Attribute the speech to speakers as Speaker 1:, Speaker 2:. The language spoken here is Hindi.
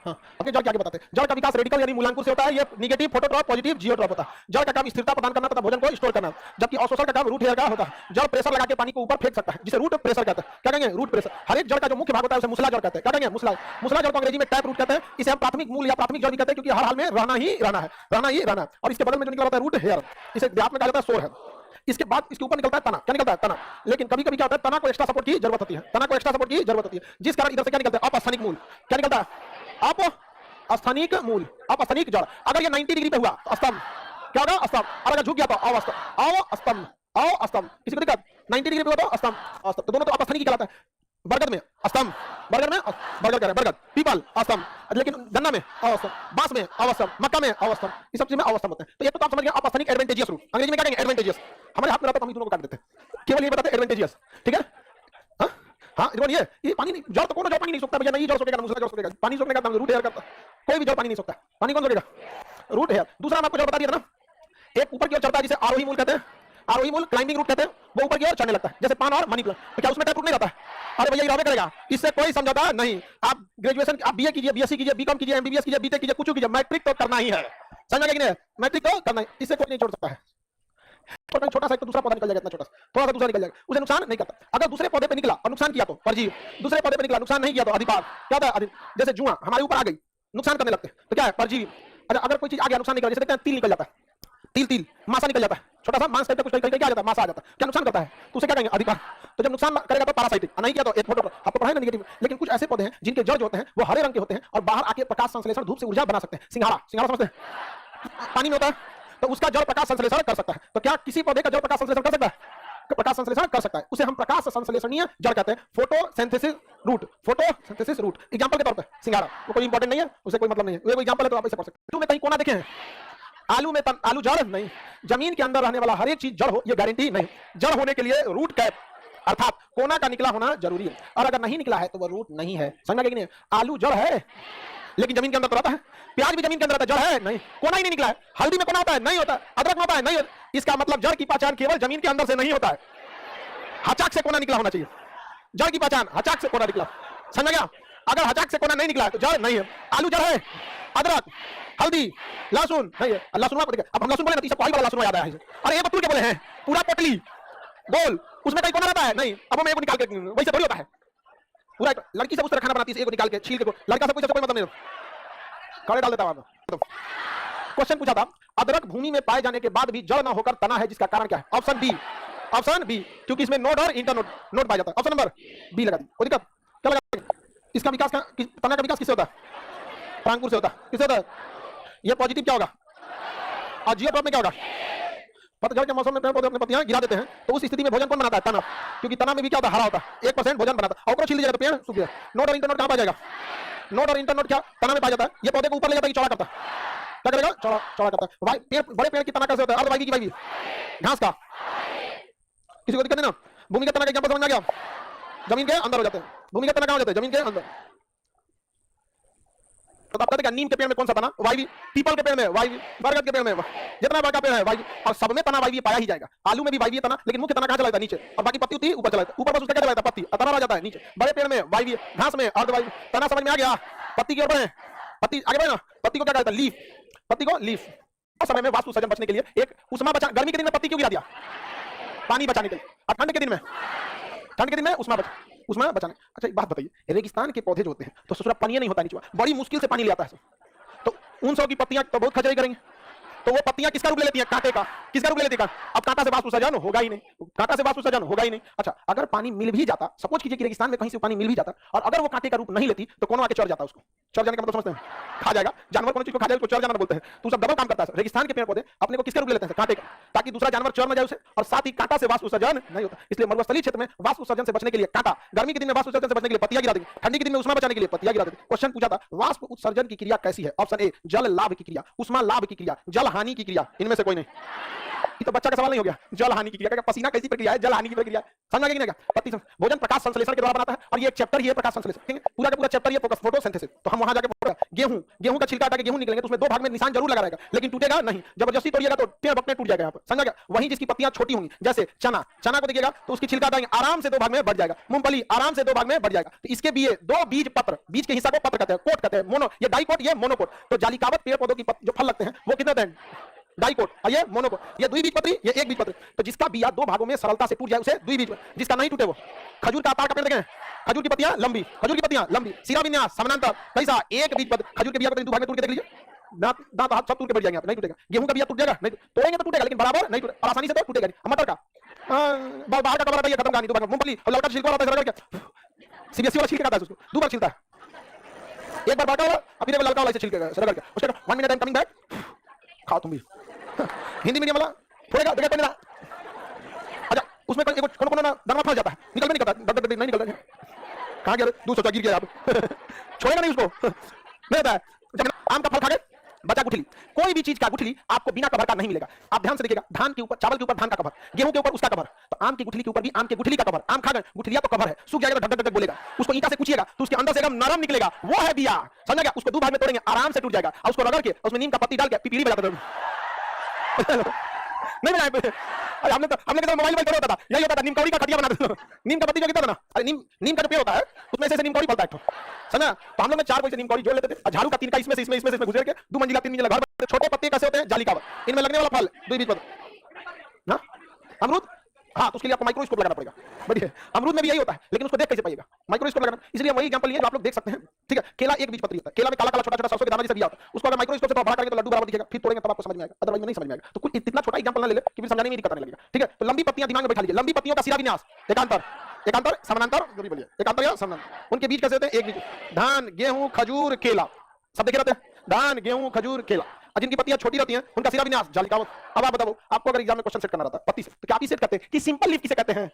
Speaker 1: हाँ, ओके, जल क्या बताते हैं? जल का विकास रेडिकल यानी मूलांकुर से होता है। ये निगेटिव फोटोट्रॉप, पॉजिटिव जियोट्रॉप होता है। जल का काम स्थिरता प्रदान करना तथा भोजन को स्टोर करना, जबकि अवशोषण का काम रूट हेयर का होता है। जल प्रेशर लगा के पानी को ऊपर फेंक सकता है, जिसे रूट प्रेशर कहते हैं। क्या कहेंगे? Root pressure. हर एक जल का जो मुख्य भाग होता है उसे मूसला जल कहते हैं। क्या कहेंगे? मूसला। मूसला जल को अंग्रेजी में टैप रूट कहते हैं। इसे हम प्राथमिक मूल या प्राथमिक जल भी कहते हैं, क्योंकि हर हाल में रहना ही रहना है, रहना ही रहना है। और इसके बगल में जो निकला होता है रूट हेयर, इसे देहात में कहा जाता है सोर है। इसके बाद इसके ऊपर निकलता है तना। क्या निकलता है? तना। लेकिन कभी कभी क्या होता है, तना को एक्स्ट्रा सपोर्ट की जरूरत होती है, तना को एक्स्ट्रा सपोर्ट की जरूरत होती है, जिस कारण इधर से क्या निकलता है? अपस्थानिक मूल। क्या निकलता है? अपस्थानिक मूल, अपस्थानिक जड़। अगर ये 90 डिग्री पे हुआ तो स्तंभ। क्या होगा? स्तंभ। और अगर झुक गया तो अवस्तंभ। अवस्तंभ, अवस्तंभ। किसी को दिक्कत? 90 डिग्री पे हुआ तो स्तंभ, अस्तंभ। तो दोनों तो अपस्थानिक ही कहलाता है। बरगद में स्तंभ, बरगद में बरगद कह रहे हैं, बरगद, पीपल स्तंभ, लेकिन गन्ना में अवस्तंभ, बांस में अवस्तंभ, मक्का में अवस्तंभ, इस सब चीज में अवस्तंभ होते हैं। तो ये तो आप समझ गए अपस्थानिक एडवांटेजियस रूट। अंग्रेजी में क्या कहेंगे? एडवांटेजियस। हमारे हाथ में रहता तो हम दोनों को काट देते हैं, केवल ये बताते हैं एडवांटेजियस। ठीक है? हाँ हाँ, ये पानी नहीं, जड़ तो कौन जड़ पानी नहीं सोखता भैया, नहीं जड़ सोखेगा, मूसला जड़ सोखेगा। पानी सोखने का काम रूट हेयर करता, कोई भी जड़ पानी नहीं सोखता। पानी कौन सोखेगा? Root hair. दूसरा हम आपको जड़ बता दिया था ना, एक ऊपर की ओर चढ़ता है जिसे आरोही मूल कहते हैं, आरोही मूल क्लाइंबिंग रूट कहते हैं, वो ऊपर की ओर चढ़ने लगता है, जैसे पान और मनी प्लांट। तो क्या उसमें टैप रूट नहीं रहता है? अरे भैया ये करेगा, इससे कोई समझौता नहीं। आप ग्रेजुएशन, आप बीए कीजिए, बीएससी कीजिए, बीकॉम कीजिए, एमबीबीएस कीजिए, बीटेक कीजिए, कुछ कीजिए, मैट्रिक तो करना ही है। समझ गए कि नहीं? मैट्रिक तो करना है, इससे कोई नहीं छोड़ सकता है। छोटा सा तो दूसरा पौधा निकल जाएगा, इतना छोटा थोड़ा सा दूसरा निकल जाएगा, उसे नुकसान नहीं करता। अगर दूसरे पौधे पे निकला और नुकसान किया तो परजीव, दूसरे पौधे पे निकला नुकसान नहीं किया तो अधिपाद। क्या होता है? जैसे जुआ हमारे ऊपर आ गई, नुकसान करने लगते हैं, तो क्या है? परजीवी। अच्छा, अगर कोई चीज आ गया नुकसान नहीं कर, जैसे देखते हैं तिल निकल जाता है, तिल मासा निकल जाता है, छोटा सा मांस टाइप का कुछ कहीं क्या आ जाता है, मासा आ जाता है, क्या नुकसान करता है? तो उसे क्या कहेंगे? अधिपाद। तो जब नुकसान करेगा तो पैरासाइटिक, नहीं किया तो एक फोटो आपको पढ़ाया ना नेगेटिव। लेकिन कुछ ऐसे पौधे हैं जिनके जड़ जो होते हैं वो हरे रंग के होते हैं और बाहर आके प्रकाश संश्लेषण, धूप से ऊर्जा बना सकते हैं। सिंघाड़ा, सिंघाड़ा समझते हैं? पानी में होता है, तो उसका जड़ प्रकाश संश्लेषण कर सकता है। तो क्या किसी पौधे का जड़ प्रकाश संश्लेषण कर सकता है? प्रकाश संश्लेषण कर सकता है, उसे हम प्रकाश संश्लेषणीय जड़ कहते हैं। Photosynthesis root, photosynthesis root. Example के तौर पे सिंघाड़ा, वो कोई इंपॉर्टेंट नहीं है, उसे कोई मतलब नहीं है, ये कोई एग्जांपल है तो आप इसे पढ़ सकते हैं। में कहीं कोना देखे हैं? आलू में आलू जड़ नहीं, जमीन के अंदर रहने वाला हर एक चीज जड़ हो ये गारंटी नहीं। जड़ होने के लिए रूट कैप अर्थात कोना का निकला होना जरूरी है, और अगर नहीं निकला है तो वो रूट नहीं है। समझ गए कि नहीं? आलू जड़ है लेकिन जमीन के अंदर तो रहता है, प्याज भी जमीन के अंदर रहता है, जड़ है नहीं, कोना ही नहीं निकला है। हल्दी में कोना होता है? नहीं होता। अदरक में होता है? नहीं होता। इसका मतलब जड़ की पहचान केवल जमीन के अंदर से नहीं होता है, हचाक से कोना निकला होना चाहिए। जड़ की पहचान हचाक से कोना निकला। समझ गया? अगर हचाक से कोना नहीं निकला है तो जड़ नहीं है। आलू जड़ है, अदरक, हल्दी, लहसुन नहीं है। लहसुन अब हम लहसुन बोले ना तो इससे लहसुन याद आया है। अरे ये बतूल के बोले हैं, पूरा पोटली गोल, उसमें कहीं कोना रहता है? नहीं। अब हम एक निकाल के, वैसे थोड़ी होता है पूरा। लड़की सब उस तरह खाना बनाती है, एक निकाल के छील के, लड़का सब कोई मतलब नहीं, कड़े डाल देता है। क्वेश्चन पूछा था, अदरक भूमि में पाए जाने के बाद भी जड़ न होकर तना है, जिसका कारण क्या है? ऑप्शन बी, ऑप्शन बी, क्योंकि इसमें नोड और इंटरनोड नोड पाया जाता है। ऑप्शन नंबर बी लगा दी। कोई दिक्कत? क्या लगा? इसका विकास का, तना का विकास किससे होता है? परांकुर से होता है। किससे होता है? ये पॉजिटिव क्या होगा और जियोट्रॉप में क्या होगा? पतझड़ के मौसम में पेड़ पौधे अपने पत्तियां गिरा देते हैं, तो उस स्थिति में भोजन कौन बनाता है? तना। क्योंकि तना में भी क्या होता है? हरा होता है, 1% भोजन बनाता है। और छील दिया तो पेड़ सूख गया। नोड और इंटरनोड कहां पाया जाएगा? नोड और इंटरनोड क्या तना में पाया जाता है। ये पौधे को ऊपर ले जाता है, चौड़ा करता है। क्या करेगा? चौड़ा चौड़ा करता है। पेड़, बड़े पेड़ की तना कैसे होता है? अर्धवायवी की वायवी, घास का। किसी को दिक्कत नहीं ना? भूमिगत तना का एग्जांपल समझ में आ गया? जमीन के अंदर हो जाते हैं। भूमिगत तना कहां हो जाते हैं? जमीन के अंदर। तो आप कहते हैं नीम के पेड़ में कौन सा तना? वायवी। पीपल के पेड़ में वायवी, बरगद के पेड़ में, जितना बड़ा पेड़ है वायवी, और सब में तना वायवी पाया ही जाएगा। आलू में भी वायवी तना, लेकिन मुख्य तना कहां चला जाता है? नीचे, और बाकी पत्ती होती है ऊपर चला जाता है। ऊपर बस उसका क्या चला जाता है? पत्ती, तना रह जाता है नीचे। बड़े पेड़ में वायवी, घास में अर्धवायवी। तना समझ में आ गया? पत्ती की ओर बढ़े, पत्ती आगे बढ़े ना, पत्ती को क्या कहता है? लीफ, पत्ती को लीफ। उस समय में वास्तु सृजन बचने के लिए एक उष्मा बचा, गर्मी के दिन में पत्ती क्यों गिरा दिया? पानी बचाने के लिए। और ठंड के दिन में, ठंड के दिन में उष्मा बचाने। अच्छा एक बात बताइए, रेगिस्तान के पौधे जो होते हैं तो ससुरा पानी नहीं होता नीचे, बड़ी मुश्किल से पानी ले आता है, तो उन सब की पत्तियां तो बहुत खजरी करेंगे, तो वो पत्तियां किसका रूप ले लेती हैं? कांटे का। किसका रूप ले लेती है? अब कांटा से वास्तु सृजन होगा ही नहीं, कांटा से वास्तु सृजन होगा ही नहीं। अच्छा अगर पानी मिल भी जाता, सपोज कीजिए कि रेगिस्तान में कहीं से पानी मिल भी जाता, और अगर वो कांटे का रूप नहीं लेती तो कौन आके चढ़ जाता? उसको चढ़ जाने का मतलब समझते हैं? खा जाएगा। जानवर कौन चीज को खा जाए उसको चढ़ जाना बोलते हैं। तो सब डबल काम करता है। रेगिस्तान के पेड़ पौधे अपने को किसका रूप ले लेते हैं? कांटे का, ताकि दूसरा जानवर चढ़ न जाए उसे, और साथ ही कांटा से वास्तु सृजन नहीं होता। इसलिए मरुस्थलीय क्षेत्र में वास्तु सृजन से बचने के लिए कांटा, गर्मी के दिन में वास्तु सृजन से बचने के लिए पत्तियां गिरा देंगे, ठंडी के दिन में उष्मा बचाने के लिए पत्तियां गिरा देंगे। क्वेश्चन पूछा था, वाष्प उत्सर्जन की क्रिया कैसी है? ऑप्शन ए जल लाभ की क्रिया, उष्मा लाभ की क्रिया, जल हानि की क्रिया। इनमें से कोई नहीं। ये तो बच्चा का सवाल नहीं हो गया। जल हानि की क्रिया, पसीना कैसी प्रक्रिया है, जल हानि की प्रक्रिया है, समझ गए कि नहीं? पत्ती भोजन प्रकाश संश्लेषण के द्वारा बनाता है, और ये एक चैप्टर ही है प्रकाश संश्लेषण, ठीक है? पूरा का पूरा चैप्टर ये फोटोसिंथेसिस। तो हम वहां जाके गेहूं का छिलका हटा के गेहूं निकलेंगे तो उसमें दो भाग में निशान जरूर लगा रहेगा, लेकिन टूटेगा नहीं। जबरदस्ती तोड़िएगा तो टेढ़ बकने टूट जाएगा यहाँ पर, समझा गया? वहीं जिसकी पत्तियां छोटी होंगी, जैसे चना को देखिएगा तो उसकी छिलका हटाएंगे, आराम से दो भाग में बढ़ जाएगा। मूंगफली आराम से दो भाग में बढ़ जाएगा। तो इसके दो बीज पत्र, बीज के हिस्सा को पत्र कहते हैं, कोट कहते हैं, मोनो, ये डाइकोट, ये मोनोकोट। तो जालिकावत पेड़ पौधों की जो फल लगते हैं वो कितने हैं? डाइकोट, और ये मोनोकोट, ये द्विबीजपत्री, ये एक बीजपत्री। तो जिसका बिया दो भागों में सरलता से टूट जाए उसे द्विबीजपत्री, जिसका नहीं टूटे वो। खजूर का आकार का पेड़ देखें, खजूर की पत्तियां लंबी, खजूर की पत्तियां लंबी, सिरा विन्यास समानांतर, कैसा? एक बीजपत्री। खजूर के बिया को दो भाग में तोड़ के देख लीजिए, दांत हाथ सब टूट के बढ़ जाएंगे, नहीं टूटेगा। गेहूं का बिया टूट जाएगा, नहीं तोड़ेंगे तो टूटेगा, लेकिन बराबर नहीं टूटेगा, और आसानी से तो टूटेगा नहीं। मटर का बाहर का कवर आता है, खत्म कहानी। दो भाग मूंगफली और लौका छिलका आता है, सीबीएसई वाला छिलके खाता है उसको, दो बार छिलता है, एक बार बाटा वाला, अभी देखो लड़का वाला इसे छिलके रगड़ के उसके 1 मिनट टाइम कमिंग बैक, खाओ तुम भी। हिंदी मीडियम वाला थोड़ेगा देखा तो मेरा, अच्छा उसमें कौन ना दाना फंस जाता है, निकल में नहीं करता, नहीं निकलता है, कहाँ गया? दूर सोचा गिर गया आप छोड़ेगा नहीं उसको नहीं होता है। जब आम का फल खा गए, बचा गुठली, कोई भी चीज का गुठली आपको बिना कवर का नहीं मिलेगा। आप ध्यान से देखिएगा, धान के ऊपर, चावल के ऊपर धान का कवर, गेहूं के ऊपर उसका कवर, तो आम की गुठली के ऊपर भी आम के गुठली का कवर। आम खा गए, गुठलिया तो कवर है, सूख जाएगा तो धक धक बोलेगा। उसको ईंटा से कुचिएगा तो उसके अंदर से एकदम नरम निकलेगा, वो है बिया, समझ गया? उसको दो भाग में तोड़ेंगे, आराम से टूट जाएगा, और उसको रगड़ के उसमें नीम का पत्ती डाल के पिपीली बजाते नहीं बनाए। हमने तो मोबाइल में होता था, यही होता था, नीम कौड़ी का खटिया बना देते, नीम का पत्ती जो कितना ना, अरे नीम का जो पेड़ होता है उसमें से नीम कौड़ी फलता है, समझा? तो हम लोग 4 पैसे नीम कौड़ी जोड़ लेते थे, और झाड़ू का 3 का इसमें गुजर के 2 मंजिला 3 मंजिला घर बनते। छोटे पत्ते कैसे होते हैं? जालिकावत, इनमें लगने वाला फल द्विबीजपत्री ना, अमरूद, हाँ तो उसके लिए आपको माइक्रोस्कोप लगाना पड़ेगा, बढ़िया। अमरूद में भी यही होता है, लेकिन उसको देख कैसे पाइएगा? माइक्रोस्कोप लगाना। इसलिए वही एग्जांपल लिए जो आप लोग देख सकते हैं, ठीक है? केला एक बीजपत्री होता है, केला में काला काला छोटा छोटा सरसों के दाना जैसा बिया होता है, उसको अगर माइक्रोस्कोप से बड़ा करेंगे तो लड्डू बराबर दिखेगा, फिर तोड़ेंगे तब आपको समझ में आएगा, अदरवाइज नहीं समझ में आएगा। तो कुछ इतना छोटा एग्जांपल ना ले ले कि फिर समझाने में दिक्कत आने लगेगा, ठीक है? तो लंबी पत्तियां दिमाग में बैठा लीजिए, लंबी पत्तियों का सिरा विन्यास, एकांतर समानांतर, जो भी बोलिए, एकांतर या समानांतर, उनके बीज कैसे होते हैं? एक बीज। धान, गेहूं, खजूर, केला, सब देखे रहते हैं, धान, गेहूं, खजूर, केला, और जिनकी पत्तियां छोटी रहती हैं उनका सिरा विन्यास जालिकावत। अब आप बताओ, आपको अगर एग्जाम में क्वेश्चन सेट करना रहता है पत्ती से, तो क्या आप सेट करते हैं कि सिंपल लीफ किसे कहते हैं?